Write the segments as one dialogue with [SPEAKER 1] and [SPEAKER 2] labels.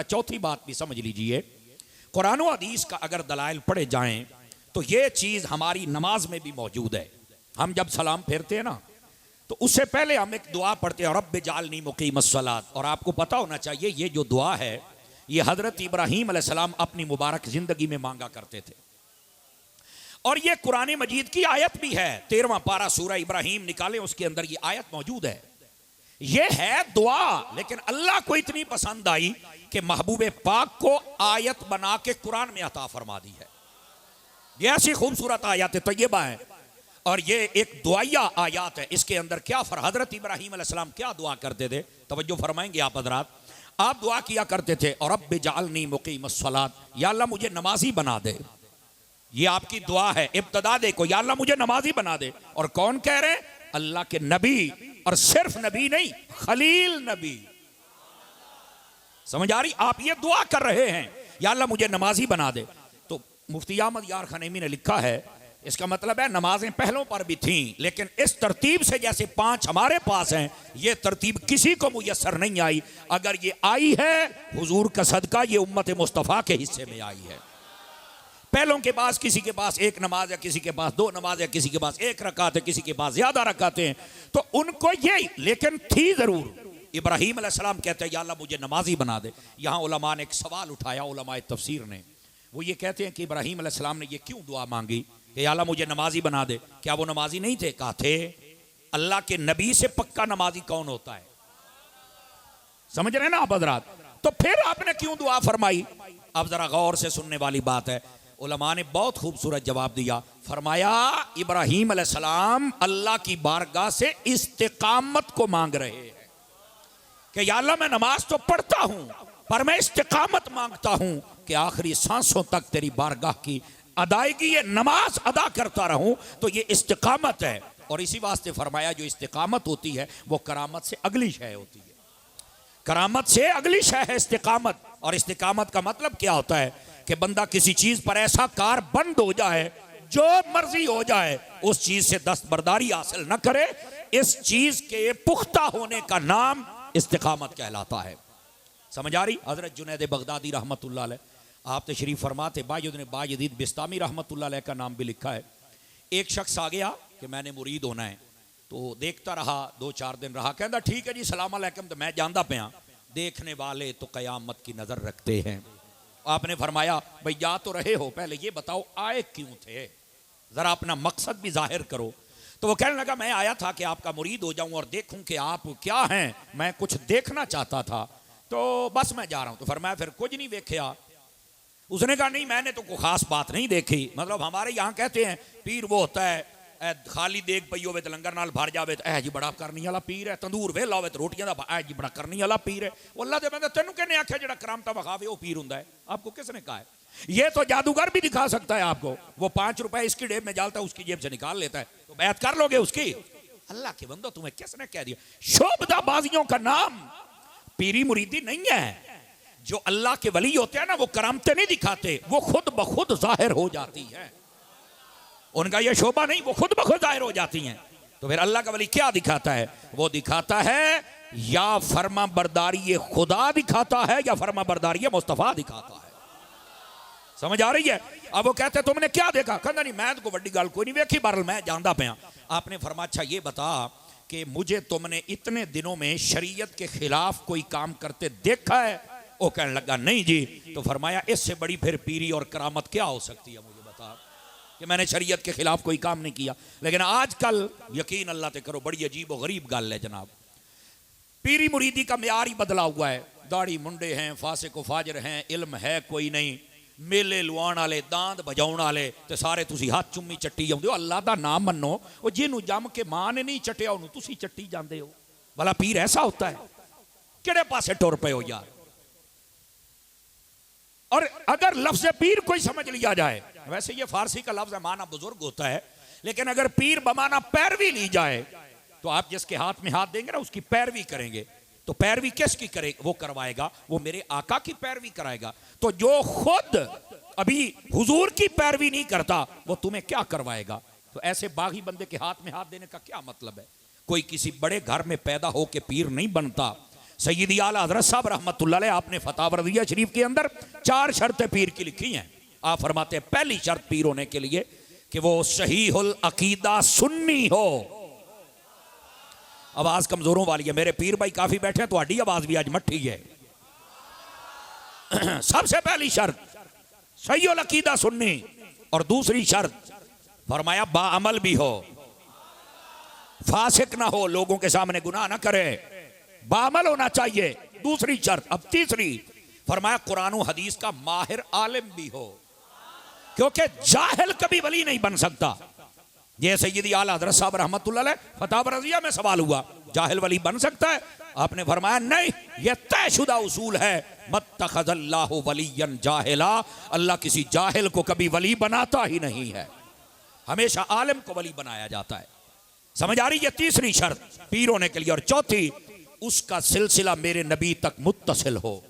[SPEAKER 1] चौथी बात भी समझ लीजिए, कुरान और हदीस का अगर दलाइल पढ़े जाएं तो ये चीज़ हमारी नमाज में भी मौजूद है। हम जब सलाम फेरते हैं ना, तो उससे पहले हम एक दुआ पढ़ते हैं, रब्बि जालनी मुकीमस्सलात। और आपको पता होना चाहिए ये जो दुआ है ये हजरत इब्राहीम अलैहिस्सलाम अपनी मुबारक जिंदगी में मांगा करते थे। और ये कुरान मजीद की आयत भी है, 13वां पारा सूरह इब्राहीम निकाले, उसके अंदर ये आयत मौजूद है। ये है दुआ, लेकिन अल्लाह को इतनी पसंद आई कि महबूब पाक को आयत बना के कुरान में अता फरमा दी है। ये ऐसी खूबसूरत आयत तैयबा है और ये एक दुआया आयत है। इसके अंदर क्या हजरत इब्राहीम अलैहिस्सलाम क्या दुआ करते थे, तवज्जो फरमाएंगे आप हजरात। आप दुआ किया करते थे, और रब्बि जालनी मुकीमस्सलात, या अल्लाह मुझे नमाजी बना दे। ये आपकी दुआ है, इब्तिदा देखो, या अल्लाह मुझे नमाजी बना दे। और कौन कह रहे हैं? अल्लाह के नबी, और सिर्फ नबी नहीं, खलील नबी। समझ आ रही? आप ये दुआ कर रहे हैं, या अल्लाह मुझे नमाजी बना दे। तो मुफ्ती अहमद यार खनेमी ने लिखा है, इसका मतलब है नमाजें पहलों पर भी थीं, लेकिन इस तरतीब से जैसे 5 हमारे पास हैं, ये तरतीब किसी को मुयस्सर नहीं आई। अगर ये आई है हुजूर का सदका, ये उम्मत मुस्तफ़ा के हिस्से में आई है। पहलों के पास किसी के पास 1 नमाज है, किसी के पास 2 नमाज है, किसी के पास 1 रकात है, किसी के पास ज्यादा रकातें हैं, तो उनको ये, लेकिन थी जरूर। इब्राहीम अलैहिस्सलाम कहते हैं या अल्लाह मुझे नमाजी बना दे। यहाँ उलमा ने एक सवाल उठाया, उलमा तफसीर ने, वो ये कहते हैं कि इब्राहीम अलैहिस्सलाम ने ये क्यों दुआ मांगी कि या अल्लाह मुझे नमाजी बना दे? क्या वो नमाजी नहीं थे? कहा थे। अल्लाह के नबी से पक्का नमाजी कौन होता है? समझ रहे ना आप हजरात? तो फिर आपने क्यों दुआ फरमाई? अब जरा गौर से सुनने वाली बात है। उलमा ने बहुत खूबसूरत जवाब दिया। फरमाया इब्राहीम अलैहिस्सलाम अल्लाह की बारगाह से इस्तिकामत को मांग रहे हैं कि या अल्लाह मैं नमाज तो पढ़ता हूं, पर मैं इस्तिकामत मांगता हूं कि आखिरी सांसों तक तेरी बारगाह की अदायगी ये नमाज अदा करता रहूं। तो ये इस्तिकामत है। और इसी वास्ते फरमाया जो इस्तिकामत होती है वो करामत से अगली शय होती है। करामत से अगली शय है इस्तिकामत। और इस्तिकामत का मतलब क्या होता है कि बंदा किसी चीज पर ऐसा कारबंद हो जाए, जो मर्जी हो जाए, उस चीज से दस्तबरदारी हासिल न करे। इस चीज के पुख्ता होने का नाम इस्तिकामत कहलाता है। समझ आ रही? हजरत जुनैद बगदादी रहमतुल्लाह अलैह आप तशरीफ फरमाते, बायजीद बिस्तामी रहमतुल्लाह अलैह का नाम भी लिखा है। एक शख्स आ गया कि मैंने मुरीद होना है, तो देखता रहा, 2-4 दिन रहा, कहता ठीक है जी सलाम अलैकुम, तो मैं जानता पाया देखने वाले तो कयामत की नजर रखते हैं। आपने फरमाया भाई जा तो रहे हो, पहले ये बताओ आए क्यों थे, जरा अपना मकसद भी जाहिर करो। तो वो कहने लगा मैं आया था कि आपका मुरीद हो जाऊं और देखूं कि आप क्या हैं, मैं कुछ देखना चाहता था, तो बस मैं जा रहा हूं। तो फरमाया फिर कुछ नहीं देखा? उसने कहा नहीं मैंने तो कोई खास बात नहीं देखी। मतलब हमारे यहाँ कहते हैं पीर वो होता है खाली देख पई होवे तो लंगर नाल भर जावे तो ऐ जी बड़ा करनी वाला पीर है, तंदूर वेला होवे तो रोटियां दा ऐ जी बड़ा करनी वाला पीर है। अल्लाह दे बंदे तेनू किसने आख्या जेड़ा करामता वखावे वो पीर हुंदा है? आपको किसने कहा है? ये तो जादूगर भी दिखा सकता है आपको। वो 5 रुपए इसकी जेब में डालता है, उसकी जेब से निकाल लेता है, तो बैत कर लोगे उसकी? अल्लाह के बंदो तुम्हें किसने कह दिया? शोभदाबाजियों का नाम पीरी मुरीदी नहीं है। जो अल्लाह के वली होते हैं ना, वो करामते नहीं दिखाते, वो खुद ब खुद जाहिर हो जाती है। उनका ये शोभा नहीं, वो खुद ब खुद जाहिर हो जाती हैं। तो फिर अल्लाह का वली क्या दिखाता है? वो दिखाता है या फर्मा बरदारी खुदा दिखाता है या फर्मा बरदारी मुस्तफा दिखाता है। समझ आ रही है? अब वो कहते तुमने क्या देखा? कहना नहीं मैं तो बड़ी गल कोई नहीं देखी, बहरल मैं जानता पाया। आपने फरमाया अच्छा ये बता कि मुझे तुमने इतने दिनों में शरीयत के खिलाफ कोई काम करते देखा है? वो कहने लगा नहीं जी। तो फरमाया इससे बड़ी फिर पीरी और करामत क्या हो सकती है? मुझे बता कि मैंने शरीयत के खिलाफ कोई काम नहीं किया। लेकिन आजकल यकीन अल्लाह ते करो बड़ी अजीब और गरीब गल है जनाब, पीरी मुरीदी का म्यार ही बदला हुआ है। दाढ़ी मुंडे हैं, फासिक फाजिर हैं, इल्म है कोई नहीं, मेले लुआण वाले, दांद बजाउण वाले, तो सारे तुसी हाथ चुम्मी चट्टी जांदे हो। अल्लाह दा नाम मन्नो, वो जिन्हों जम के मां ने नहीं चटिया उन्होंने तुसी चट्टी जांदे हो। भला पीर ऐसा होता है? किहड़े पासे टुर पे हो यार? और अगर लफ्ज़ पीर कोई समझ लिया जाए, वैसे ये फारसी का लफ्ज़ है, माना बुजुर्ग होता है, लेकिन अगर पीर बमाना पैरवी ली जाए तो आप जिसके हाथ में हाथ देंगे ना उसकी पैरवी करेंगे। तो पैरवी किसकी करे? वो करवाएगा, वो मेरे आका की पैरवी कराएगा। तो जो खुद अभी हुजूर की पैरवी नहीं करता वो तुम्हें क्या करवाएगा? तो ऐसे बागी बंदे के हाथ में हाथ देने का क्या मतलब है? कोई किसी बड़े घर में पैदा हो के पीर नहीं बनता, सैयदी आला हज़रत साहब रहमतुल्लाह अलैह आपने फतावा रज़िया शरीफ के अंदर 4 शर्तें पीर की लिखी हैं। आप फरमाते हैं पहली शर्त पीर होने के लिए कि वो सहीहुल अकीदा सुन्नी हो। आवाज कमजोरों वाली है, मेरे पीर भाई काफी बैठे हैं, तो आवाज भी आज मट्ठी है। सबसे पहली शर्त सहीहुल अकीदा सुन्नी, और दूसरी शर्त फरमाया बाअमल भी हो, फासिक ना हो, लोगों के सामने गुनाह ना करे, बाअमल होना चाहिए। दूसरी शर्त। अब तीसरी फरमाया कुरान और हदीस का माहिर आलिम भी हो, क्योंकि जाहिल कभी वली नहीं बन सकता। ये सैयदी आला हज़रत साहब रहमतुल्लाह अलैह फतावा रज़िया में सवाल हुआ, जाहिल वली बन सकता है? आपने फरमाया नहीं, यह तयशुदा उसूल है, मत्तखज़ल्लाहु वलिय्यन जाहिला, अल्लाह किसी जाहिल को कभी वली बनाता ही नहीं है, हमेशा आलिम को वली बनाया जाता है। समझ आ रही है? तीसरी शर्त पीर होने के लिए। और चौथी, उसका सिलसिला मेरे नबी तक मुत्तसिल हो,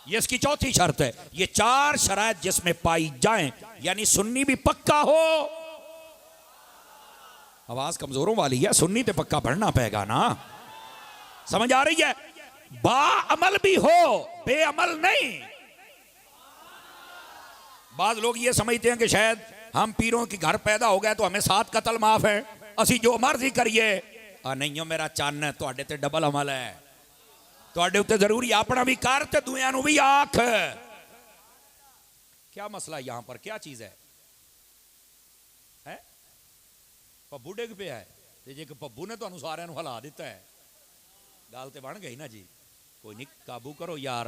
[SPEAKER 1] ये इसकी चौथी शर्त है। ये 4 शराइत जिसमें पाई जाएं, यानी सुन्नी भी पक्का हो। आवाज कमजोरों वाली है, सुन्नी तो पक्का पढ़ना पड़ेगा ना, समझ आ रही है? बाअमल भी हो, बेअमल नहीं। बाद लोग ये समझते हैं कि शायद हम पीरों के घर पैदा हो गए तो हमें 7 कत्ल माफ है, असी जो मर्जी करिए। नहीं हो मेरा चन्न है, तुहाडे ते डबल अमल है, तुहाडे उत्ते जरूरी अपना भी कर ते दुनिया नूं भी आख। क्या मसला यहां पर, क्या चीज है? पब्बू डिग पे है, जे पब्बू ने तुहानूं सारिਆਂ ਨੂੰ हिला दिता है, गल तो बन गई ना जी। कोई नहीं, काबू करो यार।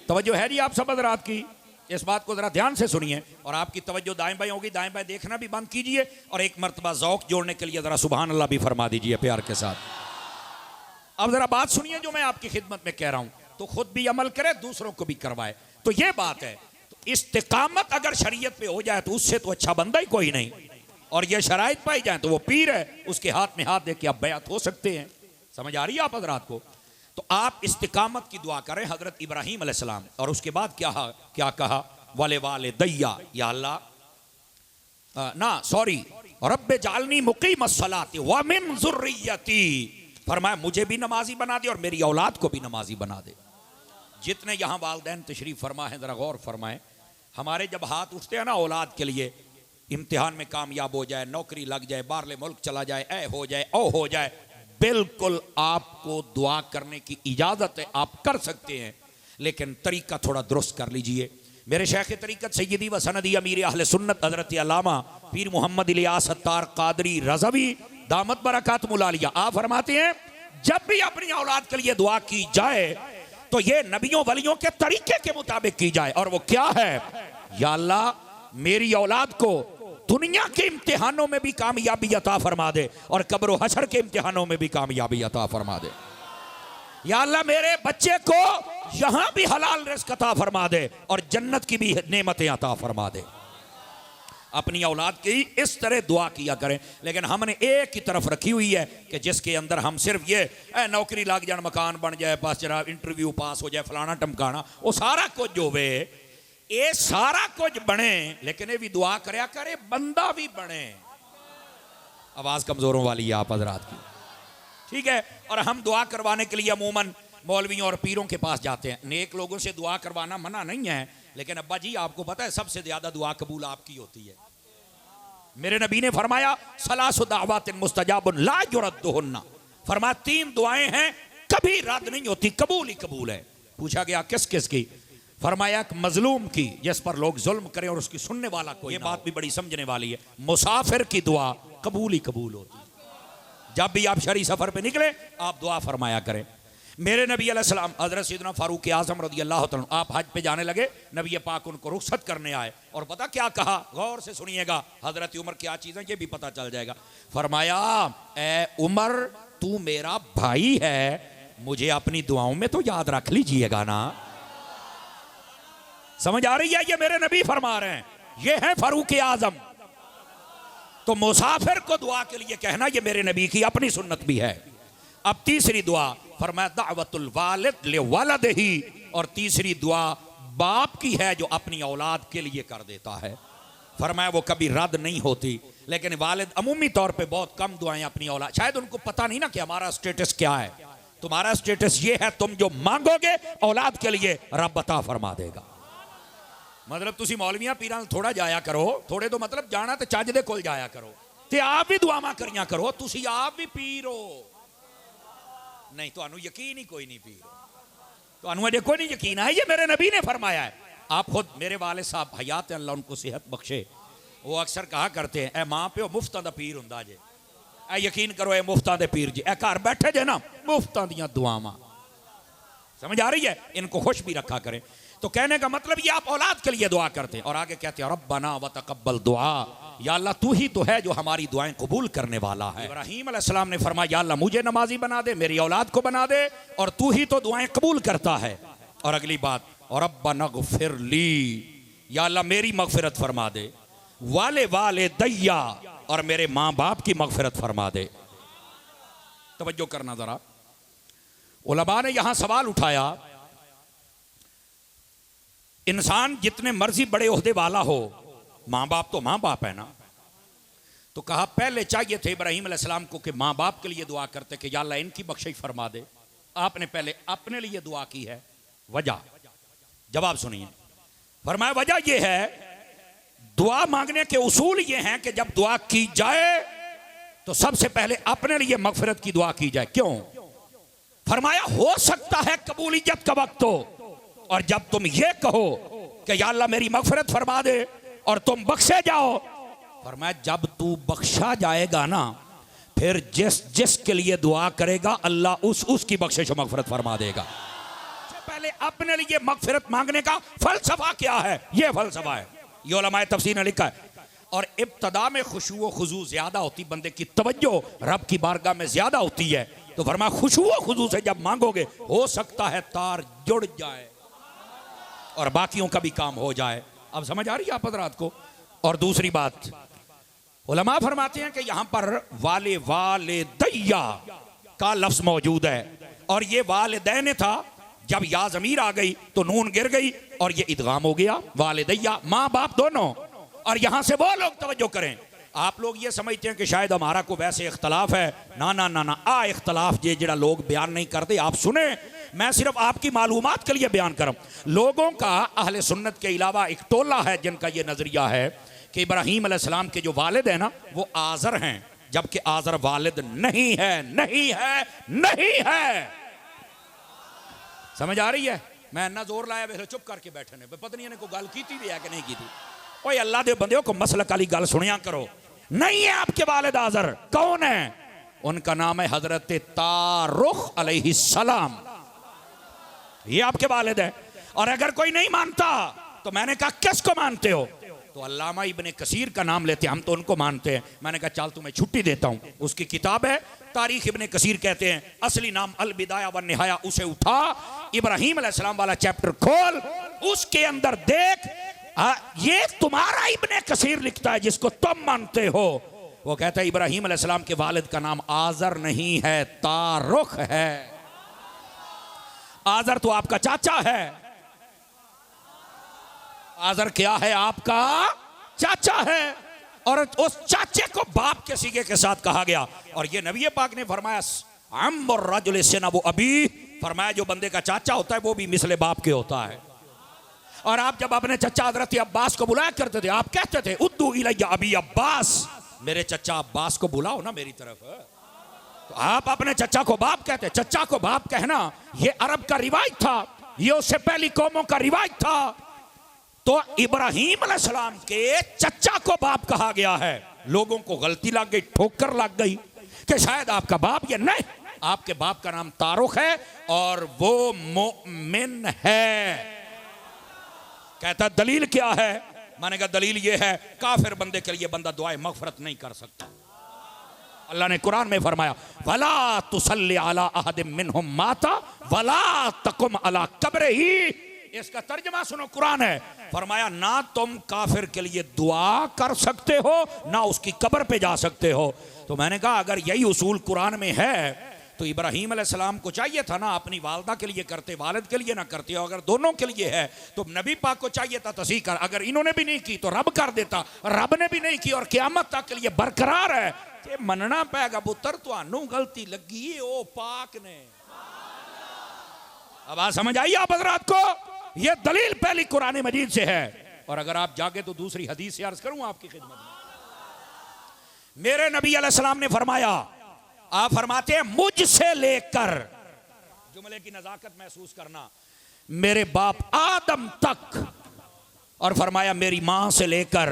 [SPEAKER 1] तवज्जो है जी आप सब हज़रात की, इस बात को जरा ध्यान से सुनिए, और आपकी तवज्जो दाएं बाएं होगी, दाएं बाएं देखना भी बंद कीजिए, और एक मर्तबा ज़ौक़ जोड़ने के लिए जरा सुभान अल्लाह भी फरमा दीजिए प्यार के साथ। अब जरा बात सुनिए जो मैं आपकी खिदमत में कह रहा हूं, तो खुद भी अमल करे, दूसरों को भी करवाए। तो ये बात है, तो इस्तिकामत अगर शरीयत पे हो जाए तो उससे तो अच्छा बंदा ही कोई नहीं, और ये शराइत पाई जाए तो वो पीर है, उसके हाथ में हाथ दे के आप बैत हो सकते हैं। समझ आ रही है आप हज़रात को? तो आप इस्तिकामत की दुआ करें हजरत इब्राहीम अलैहिस्सलाम, और उसके बाद क्या कहा? वाले वाले दैया, या अल्लाह ना सॉरी रब्बे जालनी मुकीमस्सलाति व मिन ज़ुर्रियती, फरमाया मुझे भी नमाजी बना दे और मेरी औलाद को भी नमाजी बना दे। जितने यहाँ वालिदैन तशरीफ फरमा है, जरा गौर फरमाएं, हमारे जब हाथ उठते हैं ना औलाद के लिए, इम्तिहान में कामयाब हो जाए, नौकरी लग जाए, बाहरले मुल्क चला जाए, ए हो जाए, ओ हो जाए, बिल्कुल आपको दुआ करने की इजाजत है, आप कर सकते हैं, लेकिन तरीका थोड़ा दुरुस्त कर लीजिए। मेरे शेख तरीकत सैयदी व सनदी अमीर अहले सुन्नत हज़रत अल्लामा पीर मोहम्मद इलियास अत्तार कादरी रज़वी दामत बरकातुहुल आलिया, आप फरमाते हैं जब भी अपनी औलाद के लिए दुआ की जाए तो ये नबियों वलियों के तरीके के मुताबिक की जाए, और वो क्या है? या अल्लाह मेरी औलाद को दुनिया के इम्तिहानों में भी कामयाबी अता फरमा दे और कब्र व हशर के इम्तिहानों में भी कामयाबी अता फरमा दे। या अल्लाह मेरे बच्चे को यहां भी हलाल रिज़्क़ अता फरमा दे और जन्नत की भी नेमतें अता फरमा दे। अपनी औलाद की इस तरह दुआ किया करें, लेकिन हमने एक ही तरफ रखी हुई है कि जिसके अंदर हम सिर्फ ये नौकरी लग जाए, मकान बन जाए, बस जरा इंटरव्यू पास हो जाए, फलाना टमकाना, वो सारा कुछ होवे, ये सारा कुछ बने, लेकिन ये भी दुआ करया करे बंदा भी बने। आवाज कमजोरों वाली है आप हजरात की, ठीक है? और हम दुआ करवाने के लिए अमूमन मौलवियों और पीरों के पास जाते हैं। नेक लोगों से दुआ करवाना मना नहीं है, लेकिन अब्बा जी आपको पता है सबसे ज्यादा दुआ कबूल आपकी होती है। मेरे नबी ने फरमाया सलासु दाअवातिन मुस्तजाबुन ला युरद्दुहुन्ना, फरमाया 3 दुआएं हैं कभी रद्द नहीं होती, कबूल ही कबूल है। पूछा गया किस किस की? फरमाया मजलूम की, जिस पर लोग जुल्म करें और उसकी सुनने वाला कोई। ये बात भी बड़ी समझने वाली है। मुसाफिर की दुआ कबूल ही कबूल होती है। जब भी आप शरी सफर पे निकले आप दुआ फरमाया करें। मेरे नबी अलैहिस्सलाम हजरत सैयदना फारूक आज़म रज़ियल्लाहु तआला, आप हज पे जाने लगे, नबी पाक उनको रुखसत करने आए, और पता क्या कहा? गौर से सुनिएगा, हजरत उमर क्या चीज़ है ये भी पता चल जाएगा। फरमाया ए उमर तू मेरा भाई है, मुझे अपनी दुआओं में तो याद रख लीजिएगा ना। समझ आ रही है? ये मेरे नबी फरमा रहे हैं, ये है फारूक आज़म। तो मुसाफिर को दुआ के लिए कहना ये मेरे नबी की अपनी सुन्नत भी है। अब तीसरी दुआ फरमाया दावतुल वालिद लिवलदिही, और तीसरी दुआ बाप की है जो अपनी औलाद के लिए कर देता है। फरमाया वो कभी रद्द नहीं होती। लेकिन वालिद अमूमी तौर पे बहुत कम दुआएं अपनी औलाद, शायद उनको पता नहीं ना कि हमारा स्टेटस क्या है। तुम्हारा स्टेटस ये है, तुम जो मांगोगे औलाद के लिए रब अता फरमा देगा। मतलब तुसी मौलवियां पीरां थोड़ा जाया करो, थोड़े तो मतलब जाना तो चज दे कोल जाया करो ते आप भी दुआवां करिया करो। तुसी आप भी पीर हो नहीं, तुहानू यकीन ही कोई नहीं पीर, तुहानू अजे कोई नहीं यकीन है। ये मेरे नबी ने फरमाया है। आप खुद, मेरे वाले साहब हयात अल्लाह उनको सेहत बख्शे, वो अक्सर कहा करते हैं, ए मां प्यो मुफ्तां दा पीर हुंदा जे, ए यकीन करो ए मुफ्तां दे पीर जी, ए घर बैठे जे ना मुफ्तां दियां दुआवां। समझ आ रही है? इनको खुश भी रखा करें। तो कहने का मतलब ये आप औलाद के लिए दुआ करते हैं। और आगे कहते हैं रब्बना व तकब्बल दुआ, या अल्लाह तू ही तो है जो हमारी दुआएं कबूल करने वाला है। इब्राहीम अलैहिस्सलाम ने फरमाया या अल्लाह मुझे नमाजी बना दे, मेरी औलाद को बना दे, और तू ही तो दुआएं कबूल करता है। और अगली बात, रब्बना गफिर ली, या अल्लाह मेरी मगफिरत फरमा दे, वाले वाले दैया, और मेरे माँ बाप की मगफिरत फरमा दे। तवज्जो करना जरा, उलमा ने यहां सवाल उठाया, इंसान जितने मर्जी बड़े ओहदे वाला हो, माँ बाप तो माँ बाप है ना। तो कहा पहले चाहिए थे इब्राहीम अलैहिस्सलाम को कि माँ बाप के लिए दुआ करते कि या अल्लाह इनकी बख्शिश फरमा दे। आपने पहले अपने लिए दुआ की है। वजह, जवाब सुनिए। फरमाया वजह यह है, दुआ मांगने के उसूल ये हैं कि जब दुआ की जाए तो सबसे पहले अपने लिए मगफिरत की दुआ की जाए। क्यों? फरमाया हो सकता है कबूलियत का वक्त हो, और जब तुम ये कहो कि या अल्लाह मेरी मगफिरत फरमा दे और तुम बख्शे जाओ, फरमाया जब तू बख्शा जाएगा ना, फिर जिस के लिए दुआ करेगा अल्लाह उसकी बख्शिश और मगफिरत फरमा देगा। पहले अपने लिए मगफिरत मांगने का फलसफा क्या है? ये फलसफा है, ये उलमाए तफसीर ने लिखा है। और इब्तदा में खुशू व खुजू ज्यादा होती, बंदे की तवज्जो रब की बारगाह में ज्यादा होती है। तो फरमाया खुशू व खुजू से जब मांगोगे हो सकता है तार जुड़ जाए और बाकियों का भी काम हो जाए। अब समझ आ रही है आप हज़रात को? और दूसरी बात, उलमा फरमाते हैं कि यहां पर वाले वाले दैया का लफ्ज मौजूद है, और ये वालिदैन था, जब या ज़मीर आ गई तो नून गिर गई और ये इदगाम हो गया। वालिदैया माँ बाप दोनों। और यहां से वो लोग तवज्जो करें, आप लोग ये समझते हैं कि शायद हमारा को वैसे इख्तलाफ है, ना ना ना ना, आ इख्तलाफ जे जड़ा लोग बयान नहीं करते। आप सुने, मैं सिर्फ आपकी मालूमात के लिए बयान करूं। लोगों का अहले सुन्नत के अलावा एक टोला है जिनका ये नजरिया है कि इब्राहीम अलैहिस्सलाम के जो वालिद है ना वो आज़र हैं, जबकि आज़र वालिद नहीं है, नहीं है, नहीं है। समझ आ रही है? मैं ना जोर लाया वे चुप करके बैठे ने, पता नहीं इन्हें को गल की थी भी है कि नहीं की थी। ओए अल्लाह दे बंदे को मसलक वाली गल सुनिया करो। नहीं है आपके वालिद आज़र। कौन है? उनका नाम है हजरत तारुख अलैहिस्सलाम, ये आपके वालिद है। और अगर कोई नहीं मानता तो मैंने कहा किसको मानते हो? तो अल्लामा इब्ने कसीर का नाम लेते हैं, हम तो उनको मानते हैं। मैंने कहा चल तुम्हें छुट्टी देता हूं, उसकी किताब है तारीख इब्ने कसीर, कहते हैं असली नाम अल बिदाया व निहाया, उसे उठा, इब्राहीम अलैहिस्सलाम वाला चैप्टर खोल, उसके अंदर देख, ये तुम्हारा इब्ने कसीर लिखता है जिसको तुम मानते हो। वो कहता है इब्राहीम अलैहिस्सलाम के वालिद का नाम आज़र नहीं है, तारुख है। आज़र तो आपका चाचा है। आज़र क्या है? आपका चाचा है। और उस चाचे को बाप के सीगे के साथ कहा गया। और ये नबी पाक ने फरमाया अम्र रजुल सिनबु अबी, फरमाया जो बंदे का चाचा होता है वो भी मिसले बाप के होता है। और आप जब अपने चचा हज़रत अब्बास को बुलाया करते थे, आप कहते थे उद्दू इलैया अबी अब्बास, मेरे चचा अब्बास को बुलाओ ना मेरी तरफ। तो आप अपने चचा को बाप कहते। चचा को बाप कहना ये अरब का रिवाज था, ये उससे पहली कौमों का रिवाज था। तो इब्राहीम अलैहिस्सलाम के चचा को बाप कहा गया है। लोगों को गलती लग गई, ठोकर लग गई कि शायद आपका बाप, ये नहीं, आपके बाप का नाम तारुख है और वो मोमिन है। कहता दलील क्या है? मैंने कहा दलील ये है, काफिर बंदे के लिए बंदा दुआए मगफरत नहीं कर सकता। अल्लाह ने कुरान में फरमाया वला तुसल्ली अला अहदिम मिनहुम माता वला तकुम अला कब्रिही। इसका तर्जमा सुनो, कुरान है, फरमाया ना तुम काफिर के लिए दुआ कर सकते हो ना उसकी कब्र पे जा सकते हो। तो मैंने कहा अगर यही उसूल कुरान में है तो इब्राहीम अलैहिस्सलाम को चाहिए था ना अपनी वालदा के लिए करते, वालिद के लिए ना करते। अगर दोनों के लिए है तो नबी पाक को चाहिए था तस्हीह कर। अगर इन्होंने भी नहीं की तो रब कर देता, रब ने भी नहीं की और क़यामत तक के लिए बरकरार है कि मनना पैगा पुत्र तुहानू गलती लगी है ओ पाक ने। अब बात समझ आई आप हजरात को? यह दलील पहली कुरान मजीद से है। और अगर आप जागे तो दूसरी हदीस से अर्ज करूं आपकी खिदमत में। मेरे नबी अलैहिस्सलाम ने फरमाया, आप फरमाते हैं मुझसे लेकर, जुमले की नजाकत महसूस करना, मेरे बाप आदम तक, और फरमाया मेरी मां से लेकर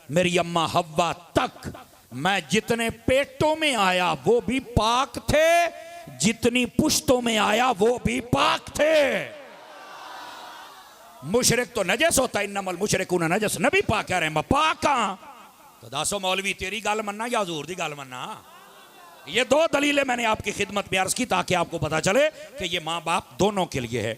[SPEAKER 1] मेरी अम्मा हव्वा तक, मैं जितने पेटों में आया वो भी पाक थे, जितनी पुश्तों में आया वो भी पाक थे। मुशरिक तो नजस होता है, इन्नमल मुशरिकून नजस, नबी पाक कह रहे हैं मैं पाक कहां? तो दासो मौलवी तेरी गल मन्ना या हुजूर दी गल मन्ना? ये दो दलीलें मैंने आपकी खिदमत में अर्ज की ताकि आपको पता चले कि ये मां बाप दोनों के लिए है।